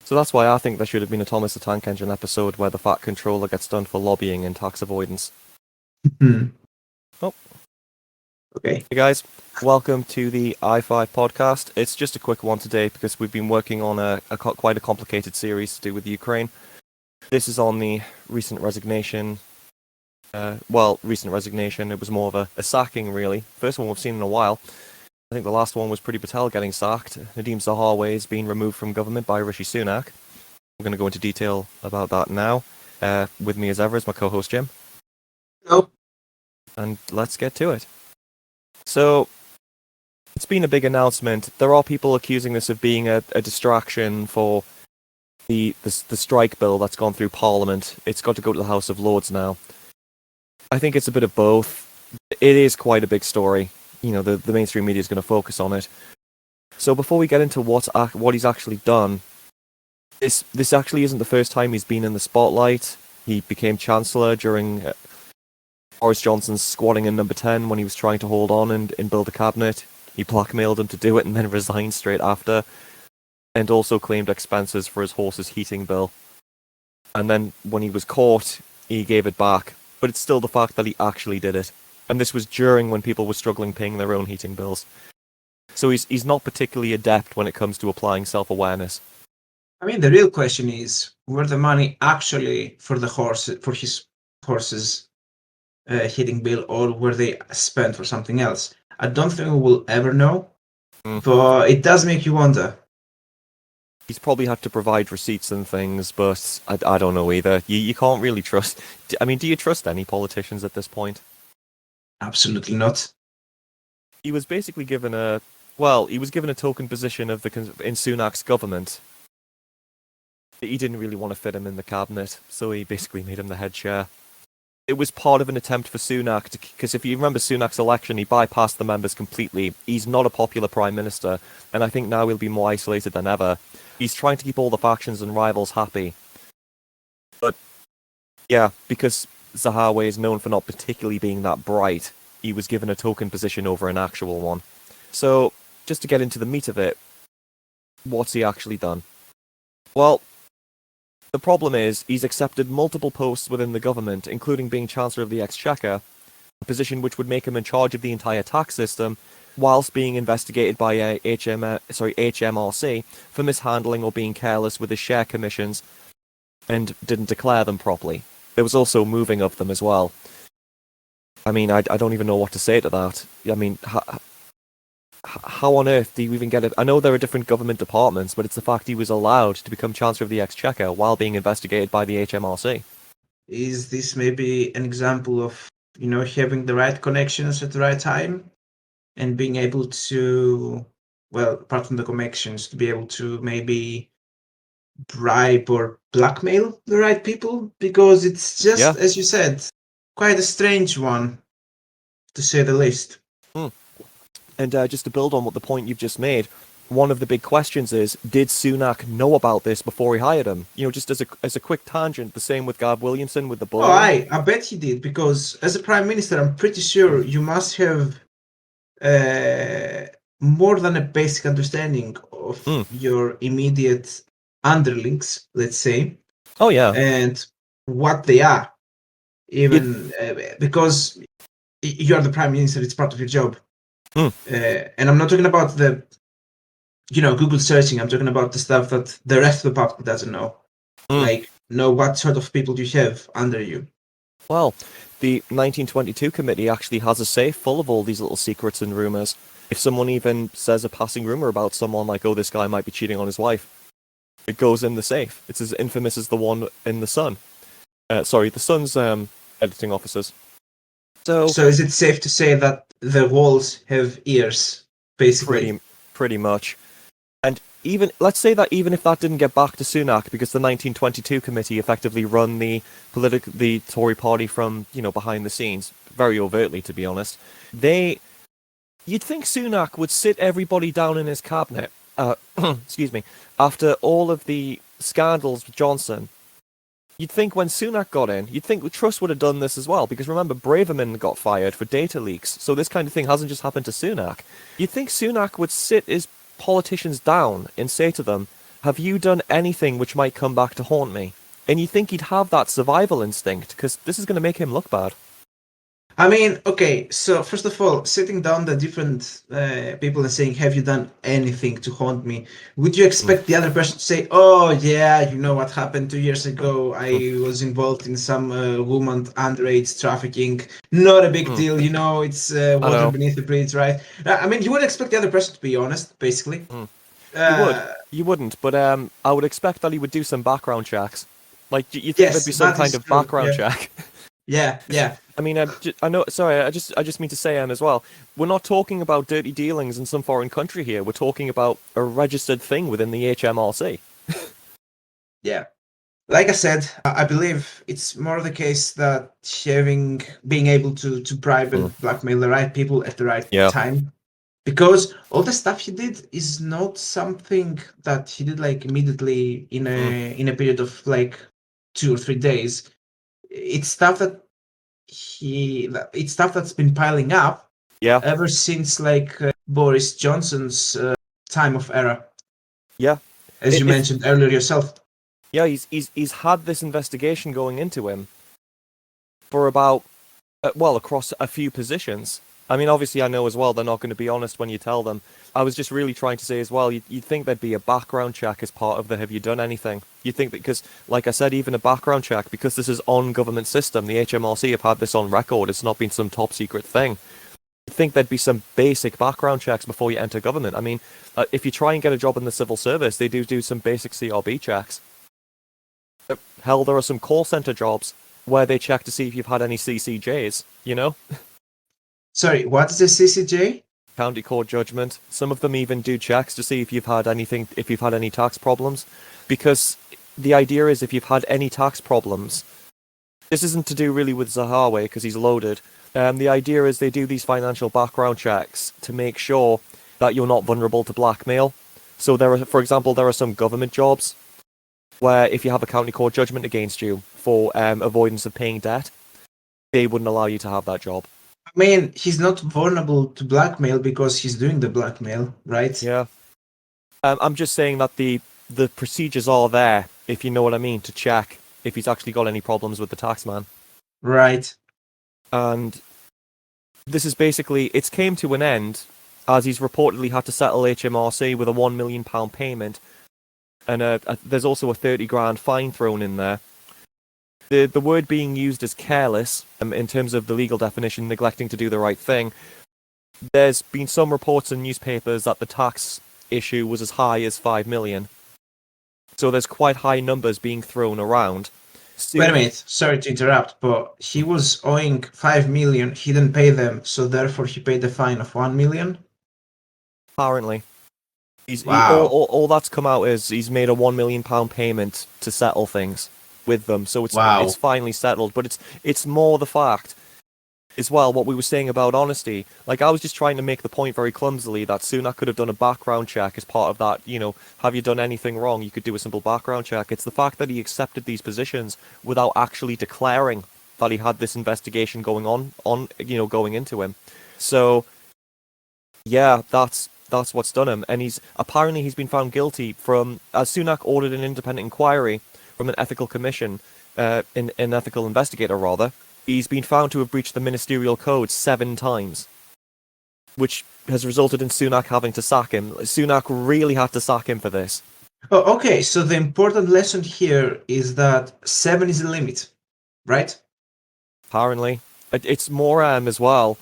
So that's why I think there should have been a Thomas the Tank Engine episode where the Fat Controller gets done for lobbying and tax avoidance. Hmm. Oh. Okay. Hey guys, welcome to the i5 podcast. It's just a quick one today because we've been working on quite a complicated series to do with Ukraine. This is on the recent resignation. Recent resignation. It was more of a sacking, really. First one we've seen in a while. I think the last one was Priti Patel getting sacked. Nadeem Zahawi has been removed from government by Rishi Sunak. We're going to go into detail about that now. With me as ever is my co-host Jim. Hello. And let's get to it. So, it's been a big announcement. There are people accusing this of being a distraction for the strike bill that's gone through Parliament. It's got to go to the House of Lords now. I think it's a bit of both. It is quite a big story. You know, the mainstream media is going to focus on it. So before we get into what he's actually done, this actually isn't the first time he's been in the spotlight. He became Chancellor during Boris Johnson's squatting in number 10 when he was trying to hold on and build a cabinet. He blackmailed him to do it and then resigned straight after, and also claimed expenses for his horse's heating bill. And then when he was caught, he gave it back. But it's still the fact that he actually did it. And this was during when people were struggling paying their own heating bills. So he's not particularly adept when it comes to applying self-awareness. I mean, the real question is, were the money actually for his horse's heating bill, or were they spent for something else? I don't think we will ever know, but it does make you wonder. He's probably had to provide receipts and things, but I don't know either. You can't really trust... I mean, do you trust any politicians at this point? Absolutely not. He was basically given a token position in Sunak's government. He didn't really want to fit him in the cabinet, so he basically made him the head chair. It was part of an attempt for Sunak, because if you remember Sunak's election, he bypassed the members completely. He's not a popular prime minister, and I think now he'll be more isolated than ever. He's trying to keep all the factions and rivals happy. But, yeah, because Zahawi is known for not particularly being that bright, he was given a token position over an actual one. So, just to get into the meat of it, what's he actually done? Well, the problem is, he's accepted multiple posts within the government, including being Chancellor of the Exchequer, a position which would make him in charge of the entire tax system, whilst being investigated by HMRC for mishandling or being careless with his share commissions, and didn't declare them properly. There was also moving of them as well. I mean, I don't even know what to say to that. I mean, how on earth do you even get it? I know there are different government departments, but it's the fact he was allowed to become Chancellor of the Exchequer while being investigated by the HMRC. Is this maybe an example of, having the right connections at the right time and being able to, apart from the connections, to be able to maybe bribe or blackmail the right people? Because it's just, as you said, quite a strange one, to say the least. And just to build on what the point you've just made, one of the big questions is, did Sunak know about this before he hired him? You know, just as a quick tangent, the same with Gav Williamson with the bullying. I bet he did, because as a prime minister, I'm pretty sure you must have more than a basic understanding of your immediate underlings, let's say. Oh, yeah. And what they are. Even because you are the prime minister, it's part of your job. And I'm not talking about the, Google searching. I'm talking about the stuff that the rest of the public doesn't know. Like, know what sort of people you have under you. Well, the 1922 committee actually has a safe full of all these little secrets and rumours. If someone even says a passing rumour about someone, like, oh, this guy might be cheating on his wife, it goes in the safe. It's as infamous as the one in The Sun. The Sun's editing officers. So is it safe to say that the walls have ears, basically? Pretty much. And let's say that even if that didn't get back to Sunak, because the 1922 committee effectively run the Tory party from, behind the scenes, very overtly, to be honest, you'd think Sunak would sit everybody down in his cabinet, excuse me, after all of the scandals with Johnson. You'd think when Sunak got in, you'd think Truss would have done this as well, because remember, Braverman got fired for data leaks, so this kind of thing hasn't just happened to Sunak. You'd think Sunak would sit his politicians down and say to them, have you done anything which might come back to haunt me? And you think he'd have that survival instinct, because this is going to make him look bad. I mean, okay, so first of all, sitting down the different people and saying, have you done anything to haunt me? Would you expect the other person to say, oh, yeah, you know what happened 2 years ago? I was involved in some woman underage trafficking. Not a big deal, you know, it's I water know. beneath the bridge, right? I mean, you would expect the other person to be honest, basically. You would. Uh, You wouldn't, but I would expect that he would do some background checks. Like, you think there'd yes, be some that kind is of true. background Yeah, check? yeah, yeah. I mean, I know. Sorry, I just mean to say, as well. We're not talking about dirty dealings in some foreign country here. We're talking about a registered thing within the HMRC. Yeah. Like I said, I believe it's more the case that being able to bribe Mm. and blackmail the right people at the right Yeah. time, because all the stuff he did is not something that he did like immediately in a period of like 2 or 3 days. It's stuff it's stuff that's been piling up Yeah. ever since like Boris Johnson's time of era, Yeah. as you If mentioned earlier yourself. yeah, he's had this investigation going into him for about well, across a few positions. I mean, obviously, I know as well they're not going to be honest when you tell them. I was just really trying to say as well, you'd think there'd be a background check as part of the have you done anything? You'd think that because, like I said, even a background check, because this is on government system, the HMRC have had this on record, it's not been some top secret thing. You'd think there'd be some basic background checks before you enter government. I mean, if you try and get a job in the civil service, they do some basic CRB checks. Hell, there are some call center jobs where they check to see if you've had any CCJs, you know? Sorry, what is a CCJ? County court judgment. Some of them even do checks to see if you've had anything, if you've had any tax problems. Because the idea is if you've had any tax problems, this isn't to do really with Zahawi because he's loaded. The idea is they do these financial background checks to make sure that you're not vulnerable to blackmail. So for example, there are some government jobs where if you have a county court judgment against you for avoidance of paying debt, they wouldn't allow you to have that job. I mean, he's not vulnerable to blackmail because he's doing the blackmail, right? Yeah. I'm just saying that the procedures are there, if you know what I mean, to check if he's actually got any problems with the taxman. Right. And this is basically, it's came to an end as he's reportedly had to settle HMRC with a £1 million payment. And there's also a 30 grand fine thrown in there. The word being used is careless, in terms of the legal definition, neglecting to do the right thing. There's been some reports in newspapers that the tax issue was as high as 5 million. So there's quite high numbers being thrown around. Wait a minute, sorry to interrupt, but he was owing 5 million, he didn't pay them, so therefore he paid a fine of 1 million? Apparently. Wow. All that's come out is he's made a £1 million payment to settle things with them, so it's finally settled. But it's more the fact, as well, what we were saying about honesty. Like, I was just trying to make the point very clumsily that Sunak could have done a background check as part of that, you know, have you done anything wrong? You could do a simple background check. It's the fact that he accepted these positions without actually declaring that he had this investigation going on you know, going into him. So, yeah, that's what's done him. And he's been found guilty from, as Sunak ordered an independent inquiry from an ethical commission, an ethical investigator rather. He's been found to have breached the ministerial code 7 times, which has resulted in Sunak having to sack him. Sunak really had to sack him for this. Oh, okay, so the important lesson here is that 7 is the limit, right? Apparently. It's more as well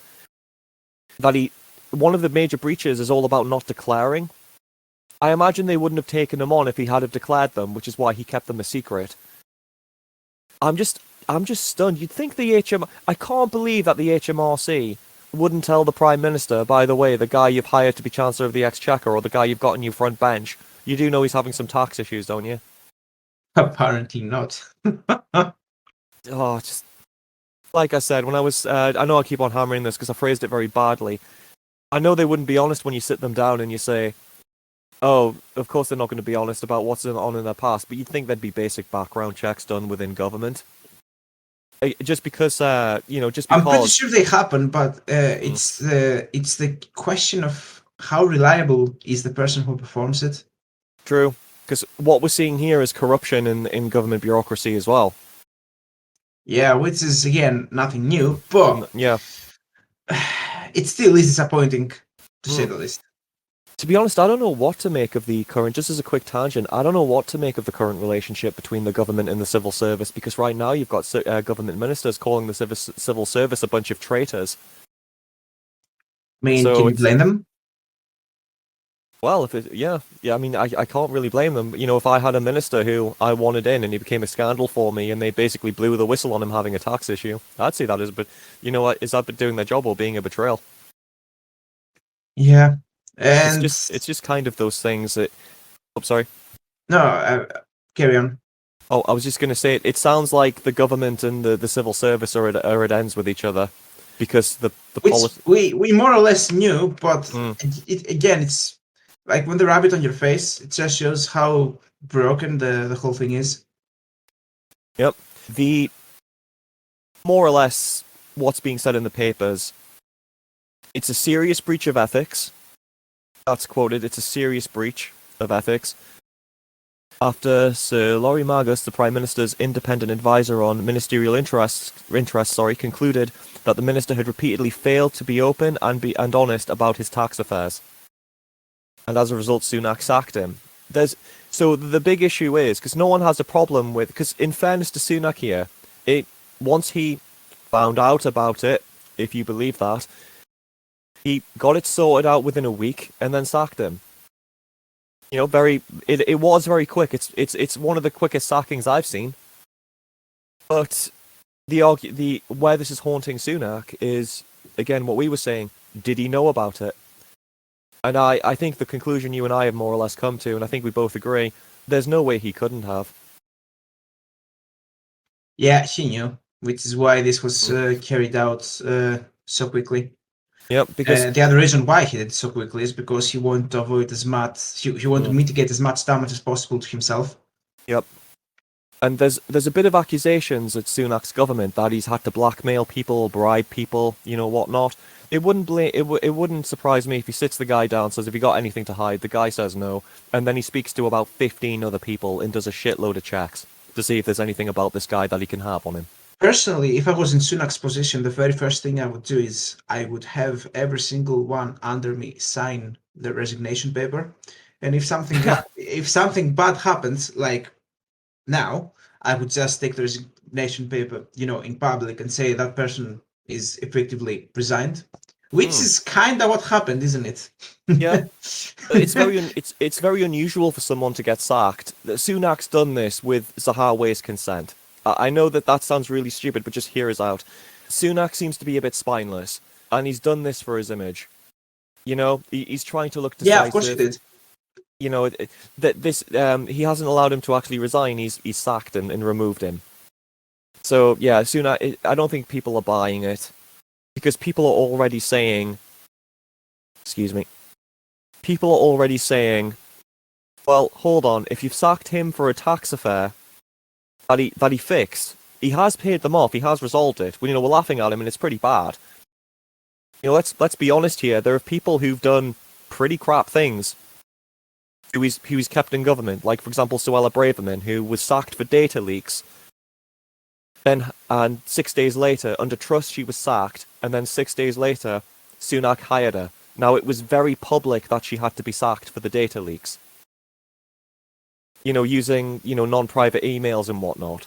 that one of the major breaches is all about not declaring. I imagine they wouldn't have taken him on if he had have declared them, which is why he kept them a secret. I'm just stunned. You'd think I can't believe that the HMRC wouldn't tell the Prime Minister, by the way, the guy you've hired to be Chancellor of the Exchequer or the guy you've got on your front bench, you do know he's having some tax issues, don't you? Apparently not. Oh, just like I said, when I was, I know I keep on hammering this because I phrased it very badly. I know they wouldn't be honest when you sit them down and you say, oh, of course they're not going to be honest about what's on in their past, but you'd think there'd be basic background checks done within government. Just because, you know, just because... I'm pretty sure they happen, but it's the question of how reliable is the person who performs it. True. because what we're seeing here is corruption in government bureaucracy as well. Yeah, which is again nothing new, but Yeah. it still is disappointing to say Mm. the least. To be honest, I don't know what to make of the current, just as a quick tangent, I don't know what to make of the current relationship between the government and the civil service, because right now you've got government ministers calling the civil service a bunch of traitors. I mean, So can you blame them? well, yeah, I mean, I can't really blame them. You know, if I had a minister who I wanted in and he became a scandal for me and they basically blew the whistle on him having a tax issue, I'd say that is, but you know what, is that doing their job or being a betrayal? Yeah, It's and just kind of those things that. Oh, sorry. no, carry on. Oh, I was just going to say it sounds like the government and the civil service are at ends with each other because the Which policy. we more or less knew, but Mm. again, it's like when the rabbit on your face. It just shows how broken the whole thing is. Yep. The more or less what's being said in the papers. It's a serious breach of ethics. That's quoted. It's a serious breach of ethics. After Sir Laurie Margus, the Prime Minister's independent advisor on ministerial interests, concluded that the minister had repeatedly failed to be open and honest about his tax affairs. And as a result, Sunak sacked him. So the big issue is, because no one has a problem with, because in fairness to Sunak here, once he found out about it, if you believe that, he got it sorted out within a week and then sacked him. You know, it was very quick. It's one of the quickest sackings I've seen. But the where this is haunting Sunak is again what we were saying. Did he know about it? And I think the conclusion you and I have more or less come to, and I think we both agree, there's no way he couldn't have. Yeah, he knew, which is why this was carried out so quickly. Yep, because the other reason why he did it so quickly is because he wanted to avoid as much. He wanted to mitigate as much damage as possible to himself. Yep. And there's a bit of accusations at Sunak's government that he's had to blackmail people, bribe people, you know, whatnot. It wouldn't surprise me if he sits the guy down, says, "Have you got anything to hide?" The guy says no, and then he speaks to about 15 other people and does a shitload of checks to see if there's anything about this guy that he can have on him. Personally, if I was in Sunak's position, the very first thing I would do is I would have every single one under me sign the resignation paper, and if something bad happens, like now, I would just take the resignation paper, in public and say that person is effectively resigned, which is kind of what happened, isn't it? Yeah. It's very unusual for someone to get sacked. Sunak's done this with Zahawi's consent. I know that sounds really stupid, but just hear us out. Sunak seems to be a bit spineless, and he's done this for his image. You know, he's trying to look decisive. Yeah, of course he did. You know, he hasn't allowed him to actually resign. He's sacked and removed him. So yeah, Sunak. I don't think people are buying it because people are already saying. Excuse me. People are already saying, well, hold on. If you've sacked him for a tax affair that he fixed, he has paid them off. He has resolved it. We're laughing at him, and it's pretty bad. You know, let's be honest here. There are people who've done pretty crap things. Who he's kept in government, like for example Suella Braverman, who was sacked for data leaks. And 6 days later, under trust, she was sacked, and then 6 days later, Sunak hired her. Now it was very public that she had to be sacked for the data leaks. You know, using non-private emails and whatnot,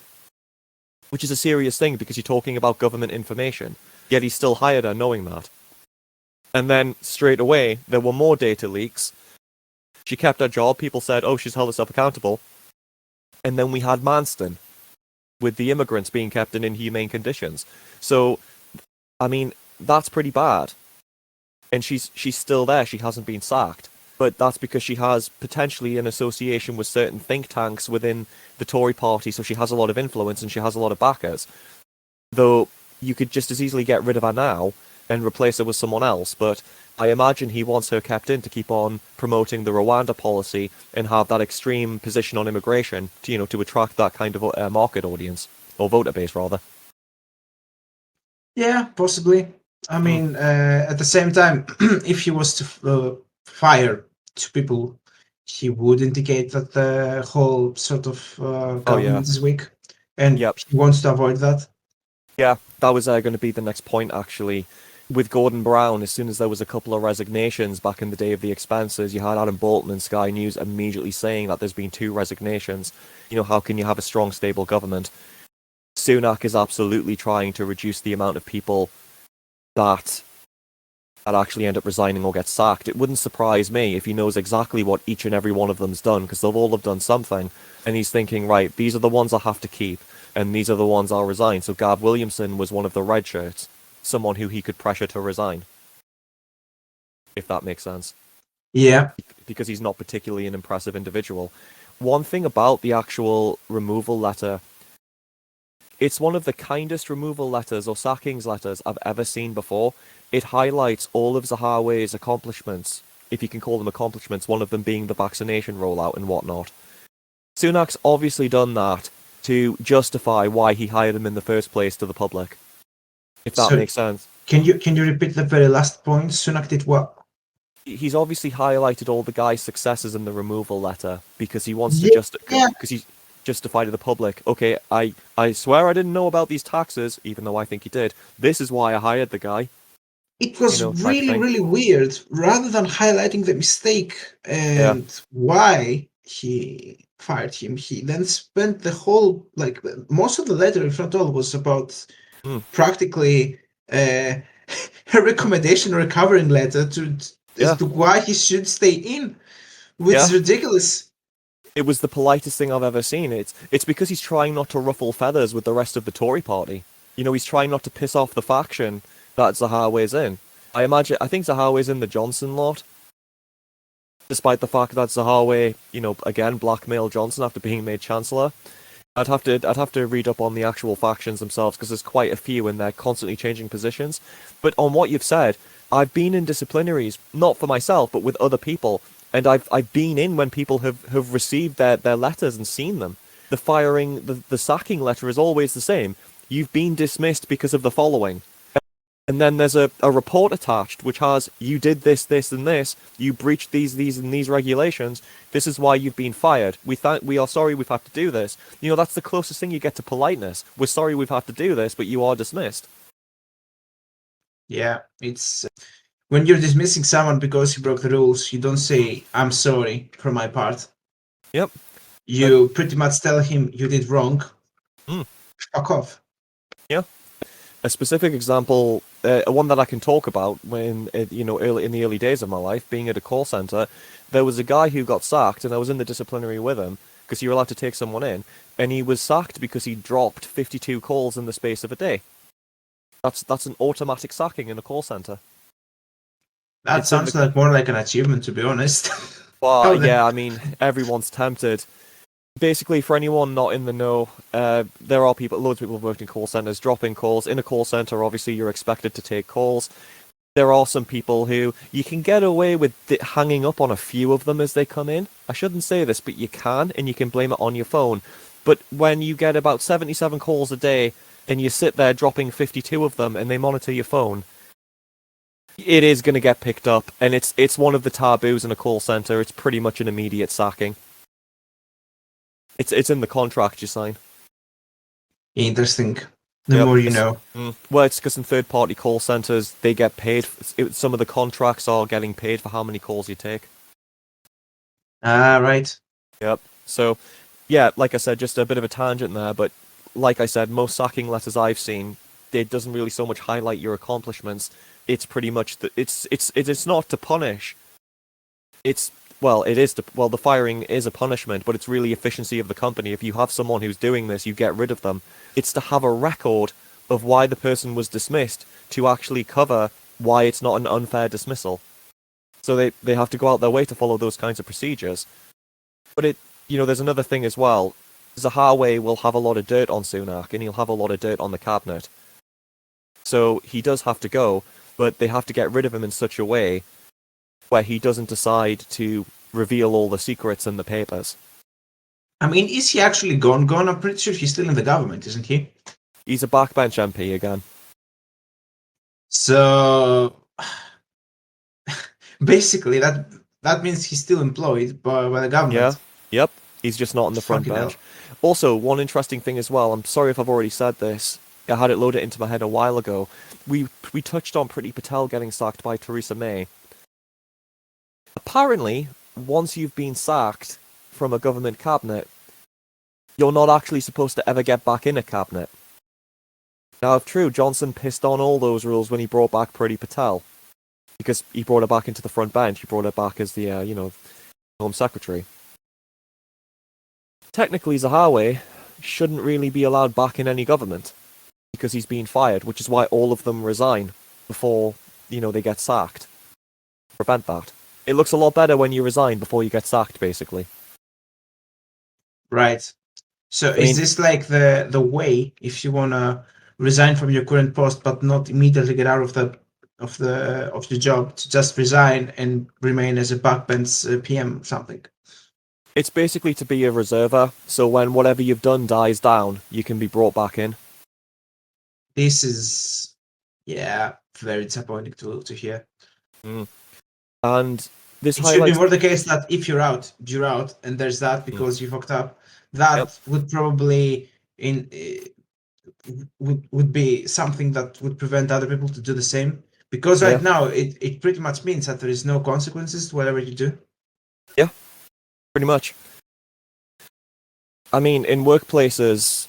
which is a serious thing because you're talking about government information. Yet he still hired her, knowing that. And then straight away, there were more data leaks. She kept her job. People said, oh, she's held herself accountable. And then we had Manston, with the immigrants being kept in inhumane conditions. So, I mean, that's pretty bad. And she's still there. She hasn't been sacked. But that's because she has potentially an association with certain think tanks within the Tory party, so she has a lot of influence and she has a lot of backers. Though you could just as easily get rid of her now and replace her with someone else, but I imagine he wants her kept in to keep on promoting the Rwanda policy and have that extreme position on immigration to attract that kind of market audience, or voter base rather. Yeah, possibly. I mean, at the same time, if he was to fire two people he would indicate that the whole sort of Oh yeah, government is weak, and yep, he wants to avoid that. yeah. That was going to be the next point actually. With Gordon Brown, as soon as there was a couple of resignations back in the day of the expenses, you had Adam Bolton and Sky News immediately saying that there's been 2 resignations. You know, how can you have a strong, stable government? Sunak is absolutely trying to reduce the amount of people that actually end up resigning or get sacked. It wouldn't surprise me if he knows exactly what each and every one of them's done, because they'll all have done something, and he's thinking, right, these are the ones I have to keep, and these are the ones I'll resign. So Gav Williamson was one of the red shirts, someone who he could pressure to resign, if that makes sense. Yeah. Because he's not particularly an impressive individual. One thing about the actual removal letter, it's one of the kindest removal letters or sackings letters I've ever seen before. It highlights all of Zahawi's accomplishments, if you can call them accomplishments, one of them being the vaccination rollout and whatnot. Sunak's obviously done that to justify why he hired him in the first place to the public, if that makes sense. Can you repeat the very last point? Sunak did what? He's obviously highlighted all the guy's successes in the removal letter because he wants to because he justify to the public, okay, I swear I didn't know about these taxes, even though I think he did. This is why I hired the guy. It was really weird. Rather than highlighting the mistake and why he fired him, he then spent the whole, like, most of the letter, if not all, was about practically a recommendation or a covering letter as to why he should stay in, which is ridiculous. It was the politest thing I've ever seen. It's because he's trying not to ruffle feathers with the rest of the Tory party. You know, he's trying not to piss off the faction that Zahawi's in. I think Zahawi's in the Johnson lot. Despite the fact that Zahawi, you know, again, blackmailed Johnson after being made Chancellor. I'd have to read up on the actual factions themselves because there's quite a few and they're constantly changing positions. But on what you've said, I've been in disciplinaries, not for myself, but with other people. And I've been in when people have received their letters and seen them. The sacking letter is always the same. You've been dismissed because of the following. And then there's a report attached which has, you did this, this, and this. You breached these, and these regulations. This is why you've been fired. We are sorry we've had to do this. You know, that's the closest thing you get to politeness. We're sorry we've had to do this, but you are dismissed. Yeah, it's... when you're dismissing someone because he broke the rules, you don't say, I'm sorry, for my part. Yep. You pretty much tell him you did wrong. Fuck off. Yeah. A specific example, one that I can talk about when, early in the early days of my life, being at a call center, there was a guy who got sacked, and I was in the disciplinary with him, because you're allowed to take someone in, and he was sacked because he dropped 52 calls in the space of a day. That's an automatic sacking in a call center. That sounds more like an achievement, to be honest. Well, yeah, I mean, everyone's tempted. Basically, for anyone not in the know, there are loads of people who've worked in call centers, dropping calls. In a call center, obviously, you're expected to take calls. There are some people who you can get away with hanging up on a few of them as they come in. I shouldn't say this, but you can, and you can blame it on your phone. But when you get about 77 calls a day, and you sit there dropping 52 of them, and they monitor your phone, it is going to get picked up, and it's one of the taboos in a call center. It's pretty much an immediate sacking. It's in the contract you sign. Interesting. The more you know. Well, it's because in third-party call centers, they get paid. Some of the contracts are getting paid for how many calls you take. Ah, right. Yep. So, yeah, like I said, just a bit of a tangent there, but like I said, most sacking letters I've seen, it doesn't really so much highlight your accomplishments. It's pretty much it's not to punish. The firing is a punishment, but it's really efficiency of the company. If you have someone who's doing this, you get rid of them. It's to have a record of why the person was dismissed to actually cover why it's not an unfair dismissal. So they have to go out their way to follow those kinds of procedures. But there's another thing as well. Zahawi will have a lot of dirt on Sunak, and he'll have a lot of dirt on the cabinet. So he does have to go, but they have to get rid of him in such a way where he doesn't decide to reveal all the secrets in the papers. I mean, is he actually gone? I'm pretty sure he's still in the government, isn't he? He's a backbench MP again. So, basically, that that means he's still employed by the government. Yeah, yep. He's just not on the front Fucking hell. bench. Also, one interesting thing as well, I'm sorry if I've already said this, I had it loaded into my head a while ago. We touched on Priti Patel getting sacked by Theresa May. Apparently, once you've been sacked from a government cabinet, you're not actually supposed to ever get back in a cabinet. Now, if true, Johnson pissed on all those rules when he brought back Priti Patel. Because he brought her back into the front bench, he brought her back as the, Home Secretary. Technically, Zahawi shouldn't really be allowed back in any government because he's been fired, which is why all of them resign before, they get sacked. Prevent that. It looks a lot better when you resign before you get sacked, basically. Right. So is this like the way if you wanna resign from your current post but not immediately get out of the job, to just resign and remain as a backbench PM something? It's basically to be a reserver, so when whatever you've done dies down, you can be brought back in. This is, yeah, very disappointing to hear. And this It should be highlights... more the case that if you're out, and there's that because you fucked up. That would probably would be something that would prevent other people to do the same. Because right now it pretty much means that there is no consequences to whatever you do. Yeah, pretty much. I mean, in workplaces,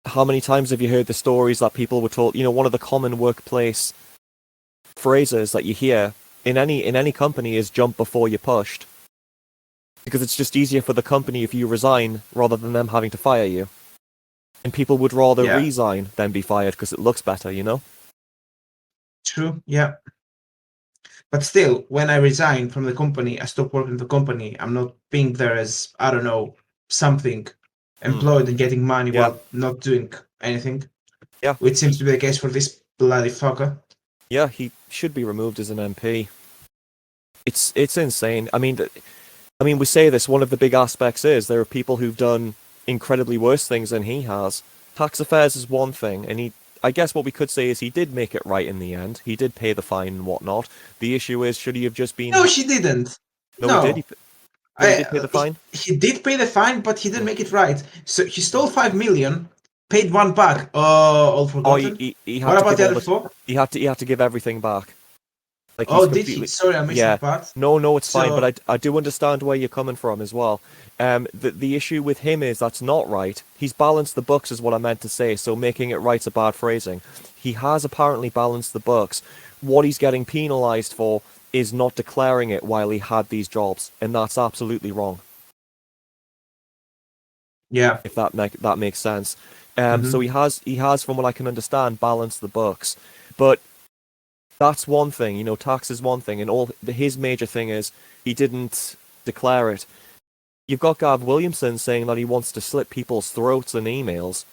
how many times have you heard the stories that people were told, one of the common workplace phrases that you hear in any company is jump before you're pushed. Because it's just easier for the company if you resign rather than them having to fire you. And people would rather resign than be fired because it looks better, True, yeah. But still, when I resign from the company, I stop working in the company. I'm not being there as, I don't know, something, employed and getting money while not doing anything. Yeah. Which seems to be the case for this bloody fucker. Yeah, he should be removed as an MP. It's insane. I mean, we say this, one of the big aspects is there are people who've done incredibly worse things than he has. Tax affairs is one thing, and I guess what we could say is he did make it right in the end. He did pay the fine and whatnot. The issue is, should he have just been... No, he didn't. No, he did. He did pay the fine? He did pay the fine, but he didn't make it right. So he stole 5 million, paid one back. All forgotten. He had what to about give the other 4? He had to give everything back. Like, did he? Sorry, I missed that part. No, it's fine, but I do understand where you're coming from as well. The issue with him is that's not right. He's balanced the books is what I meant to say, so making it right's a bad phrasing. He has apparently balanced the books. What he's getting penalised for is not declaring it while he had these jobs, and that's absolutely wrong. Yeah. If that makes sense. So he has, from what I can understand, balanced the books. But that's one thing, tax is one thing, and his major thing is he didn't declare it. You've got Gav Williamson saying that he wants to slit people's throats in emails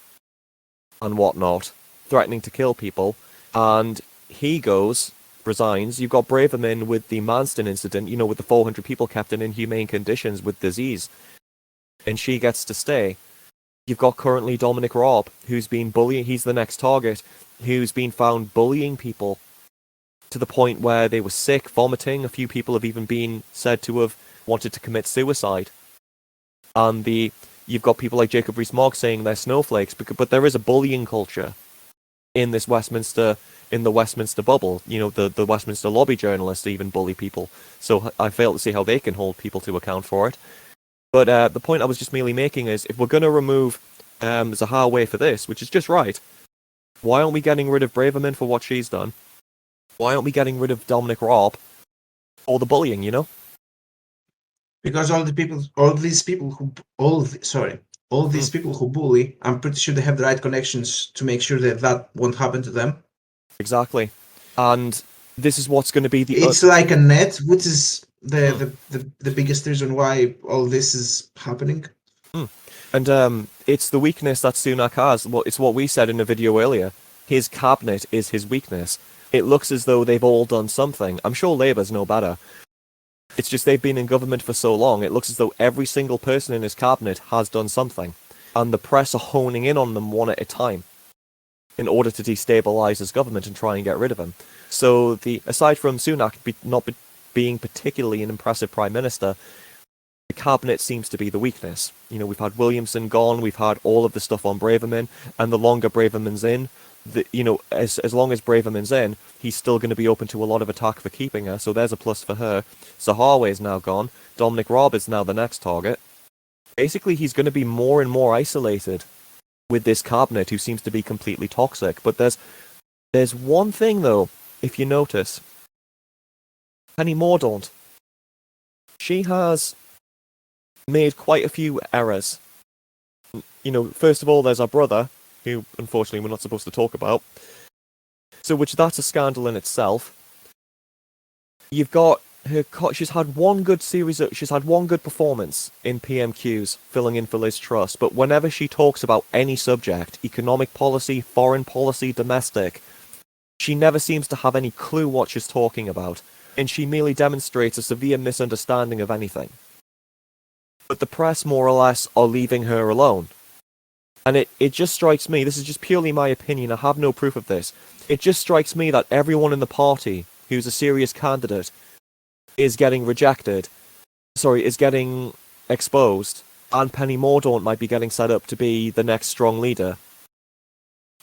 and whatnot, threatening to kill people, and he resigns. You've got Braverman with the Manston incident, with the 400 people kept in inhumane conditions with disease, and she gets to stay. You've got currently Dominic Raab, who's been bullying, he's the next target, who's been found bullying people to the point where they were sick, vomiting. A few people have even been said to have wanted to commit suicide. And you've got people like Jacob Rees-Mogg saying they're snowflakes, but there is a bullying culture in the Westminster bubble. The Westminster lobby journalists even bully people. So I fail to see how they can hold people to account for it. But the point I was just merely making is, if we're going to remove Zahawi for this, which is just right, why aren't we getting rid of Braverman for what she's done? Why aren't we getting rid of Dominic Raab for the bullying, Because all these people who bully, I'm pretty sure they have the right connections to make sure that won't happen to them. Exactly. And this is what's going to be It's like a net, which is the biggest reason why all this is happening. And it's the weakness that Sunak has. Well, it's what we said in a video earlier. His cabinet is his weakness. It looks as though they've all done something. I'm sure Labour's no better. It's just they've been in government for so long, it looks as though every single person in his cabinet has done something. And the press are honing in on them one at a time in order to destabilise his government and try and get rid of him. So aside from Sunak not being particularly an impressive prime minister, the cabinet seems to be the weakness. You know, we've had Williamson gone, we've had all of the stuff on Braverman, and the longer Braverman's in, as long as Braverman's in, he's still going to be open to a lot of attack for keeping her, so there's a plus for her. Zahawi is now gone, Dominic Raab is now the next target. Basically, he's going to be more and more isolated with this cabinet, who seems to be completely toxic. But there's one thing, though, if you notice. Penny Mordaunt. She has made quite a few errors. You know, first of all, there's our brother, who unfortunately we're not supposed to talk about. So, that's a scandal in itself. You've got her. She's had one good performance in PMQs, filling in for Liz Truss. But whenever she talks about any subject, economic policy, foreign policy, domestic, she never seems to have any clue what she's talking about, and she merely demonstrates a severe misunderstanding of anything. But the press, more or less, are leaving her alone. And it just strikes me, this is just purely my opinion, I have no proof of this, it just strikes me that everyone in the party who's a serious candidate is getting exposed, and Penny Mordaunt might be getting set up to be the next strong leader.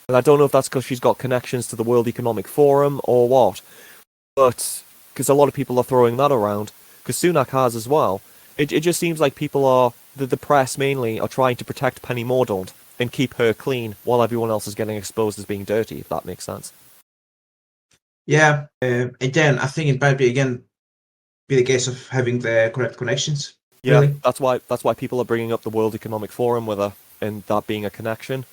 And I don't know if that's because she's got connections to the World Economic Forum or what, but because a lot of people are throwing that around, because Sunak has as well. It just seems like people are, the press mainly, are trying to protect Penny Mordaunt and keep her clean while everyone else is getting exposed as being dirty, if that makes sense. Yeah, again, I think it might be the case of having the correct connections. Yeah, really. that's why people are bringing up the World Economic Forum with her, and that being a connection.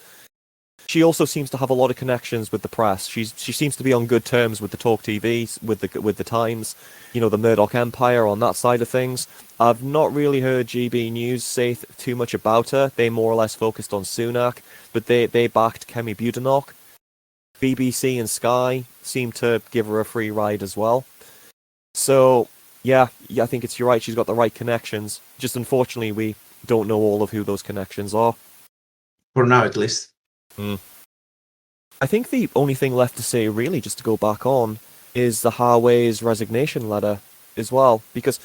She also seems to have a lot of connections with the press. She seems to be on good terms with the Talk TV, with the Times, you know, the Murdoch Empire on that side of things. I've not really heard GB News say too much about her. They more or less focused on Sunak, but they backed Kemi Badenoch. BBC and Sky seem to give her a free ride as well. So yeah, I think you're right. She's got the right connections. Just unfortunately, we don't know all of who those connections are. For now, at least. I think the only thing left to say, really, just to go back on, is Zahawi's resignation letter as well, because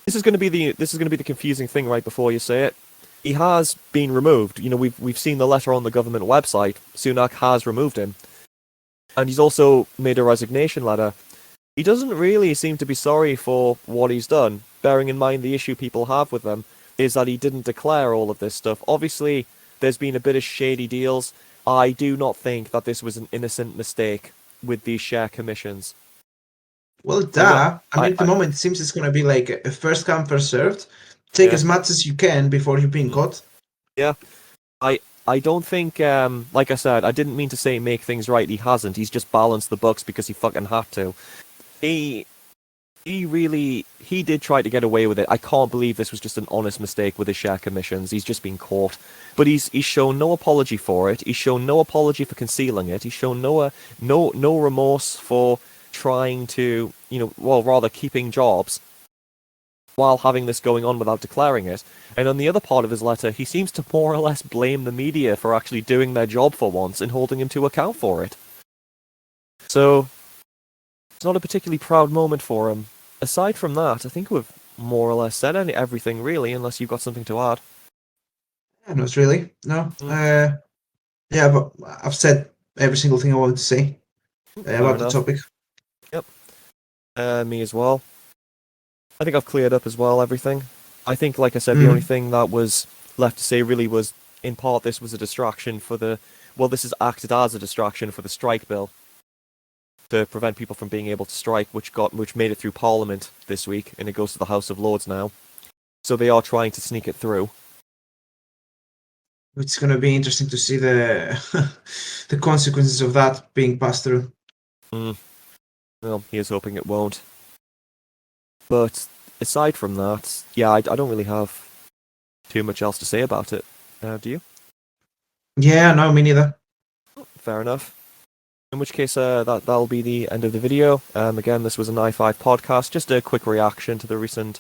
this is going to be the confusing thing right before you say it. He has been removed. You know, we've seen the letter on the government website. Sunak has removed him, and he's also made a resignation letter. He doesn't really seem to be sorry for what he's done, bearing in mind the issue people have with him is that he didn't declare all of this stuff. Obviously, there's been a bit of shady deals. I do not think that this was an innocent mistake with these share commissions. Well, at the moment, it seems it's going to be like a first come, first served. Take as much as you can before you're being caught. Yeah. I don't think, like I said, I didn't mean to say make things right. He hasn't. He's just balanced the books because he fucking had to. He did try to get away with it. I can't believe this was just an honest mistake with his share commissions. He's just been caught. But he's shown no apology for it. He's shown no apology for concealing it. He's shown no remorse for trying to, rather keeping jobs while having this going on without declaring it. And on the other part of his letter, he seems to more or less blame the media for actually doing their job for once and holding him to account for it. So it's not a particularly proud moment for him. Aside from that, I think we've more or less said everything, really, unless you've got something to add. Yeah, not really. No. Yeah, but I've said every single thing I wanted to say about the topic. Yep. Me as well. I think I've cleared up as well everything. I think, like I said, the only thing that was left to say really was, in part, this was a distraction for this is acted as a distraction for the strike bill, to prevent people from being able to strike, which made it through Parliament this week, and it goes to the House of Lords now. So they are trying to sneak it through. It's going to be interesting to see the the consequences of that being passed through. Well, here's hoping it won't. But aside from that, yeah, I don't really have too much else to say about it. Do you? Yeah, no, me neither. Fair enough. In which case, that'll be the end of the video. Again, this was an i5 podcast, just a quick reaction to the recent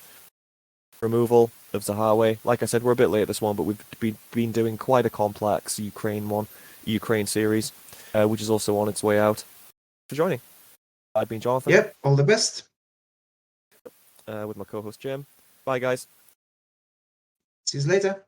removal of Zahawi. Like I said, we're a bit late at this one, but we've been doing quite a complex Ukraine series, which is also on its way out. For joining, I've been Jonathan. Yep, all the best. with my co-host Jim. Bye, guys. See you later.